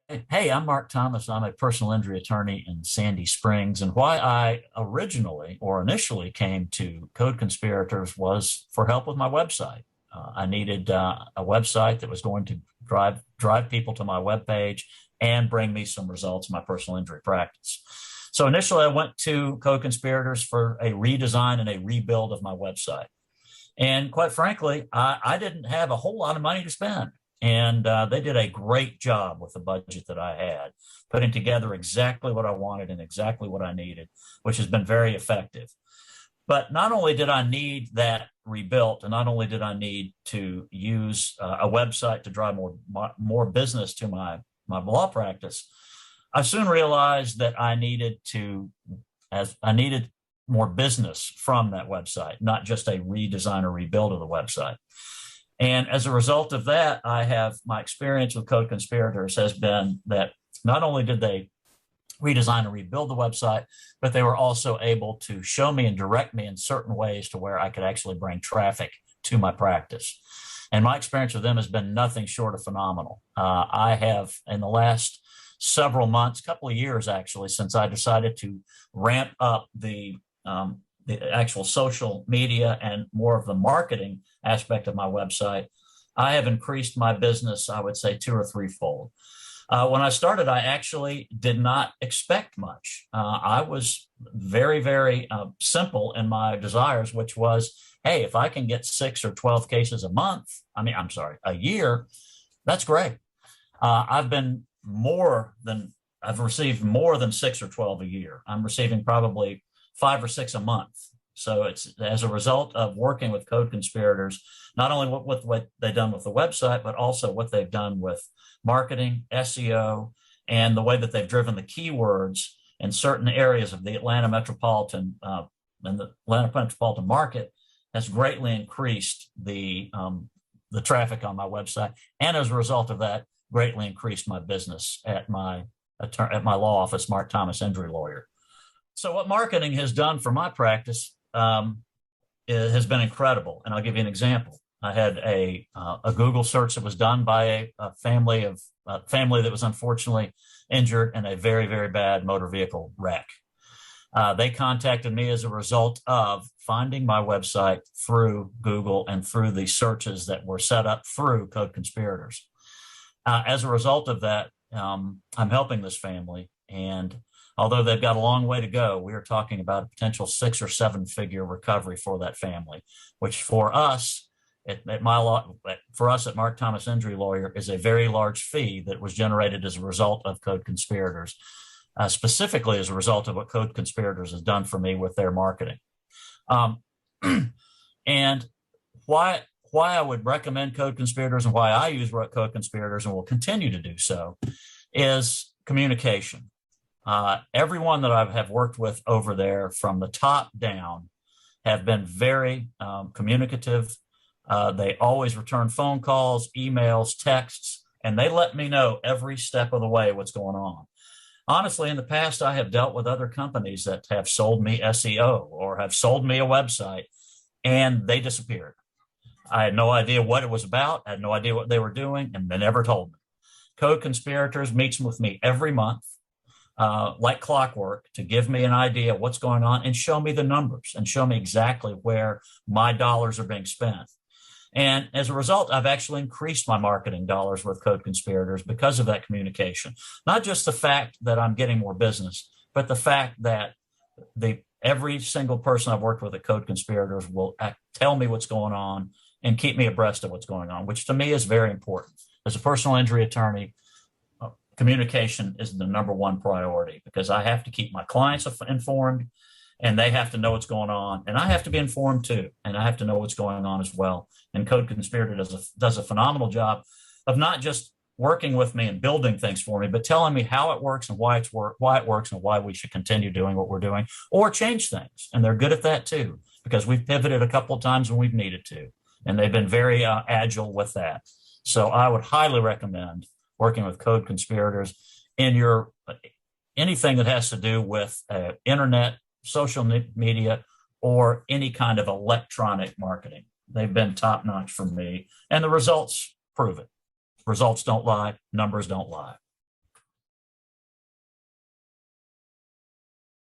Hey, I'm Mark Thomas. I'm a personal injury attorney in Sandy Springs. And why I originally or initially came to Code Conspirators was for help with my website. I needed a website that was going to drive people to my webpage and bring me some results in my personal injury practice. So initially, I went to Code Conspirators for a redesign and a rebuild of my website. And quite frankly, I didn't have a whole lot of money to spend. And they did a great job with the budget that I had, putting together exactly what I wanted and exactly what I needed, which has been very effective. But not only did I need that rebuilt, and not only did I need to use a website to drive more business to my law practice, I soon realized that I needed more business from that website, not just a redesign or rebuild of the website. And as a result of that, my experience with Code Conspirators has been that not only did they redesign and rebuild the website, but they were also able to show me and direct me in certain ways to where I could actually bring traffic to my practice. And my experience with them has been nothing short of phenomenal. I have, in the last several months, couple of years actually, since I decided to ramp up the actual social media and more of the marketing aspect of my website, I have increased my business, I would say, 2 or 3-fold. When I started, I actually did not expect much. I was very, very simple in my desires, which was, hey, if I can get 6 or 12 cases a year, that's great. I've received more than 6 or 12 a year. I'm receiving probably 5 or 6 a month. So it's as a result of working with Code Conspirators, not only what they've done with the website, but also what they've done with marketing, SEO, and the way that they've driven the keywords in certain areas of the Atlanta metropolitan market has greatly increased the traffic on my website, and as a result of that, greatly increased my business at my law office, Mark Thomas Injury Lawyer. So what marketing has done for my practice has been incredible. And I'll give you an example. I had a Google search that was done by a family that was unfortunately injured in a very, very bad motor vehicle wreck. They contacted me as a result of finding my website through Google and through the searches that were set up through Code Conspirators. As a result of that, I'm helping this family, and although they've got a long way to go, we are talking about a potential 6 or 7-figure recovery for that family, which for us at Mark Thomas Injury Lawyer is a very large fee that was generated as a result of Code Conspirators, specifically as a result of what Code Conspirators has done for me with their marketing. And why I would recommend Code Conspirators and why I use Code Conspirators and will continue to do so is communication. Everyone that I have worked with over there from the top down have been very communicative. They always return phone calls, emails, texts, and they let me know every step of the way what's going on. Honestly, in the past, I have dealt with other companies that have sold me SEO or have sold me a website, and they disappeared. I had no idea what it was about. I had no idea what they were doing, and they never told me. Code Conspirators meets with me every month, like clockwork, to give me an idea of what's going on and show me the numbers and show me exactly where my dollars are being spent. And as a result, I've actually increased my marketing dollars with Code Conspirators because of that communication. Not just the fact that I'm getting more business, but the fact that every single person I've worked with at Code Conspirators will tell me what's going on and keep me abreast of what's going on, which to me is very important. As a personal injury attorney, communication is the number one priority because I have to keep my clients informed, and they have to know what's going on, and I have to be informed too, and I have to know what's going on as well. And Code Conspirator does a phenomenal job of not just working with me and building things for me, but telling me how it works and why it works and why we should continue doing what we're doing or change things. And they're good at that too, because we've pivoted a couple of times when we've needed to, and they've been very agile with that. So I would highly recommend working with Code Conspirators in anything that has to do with internet, social media, or any kind of electronic marketing. They've been top notch for me, and the results prove it. Results don't lie, numbers don't lie.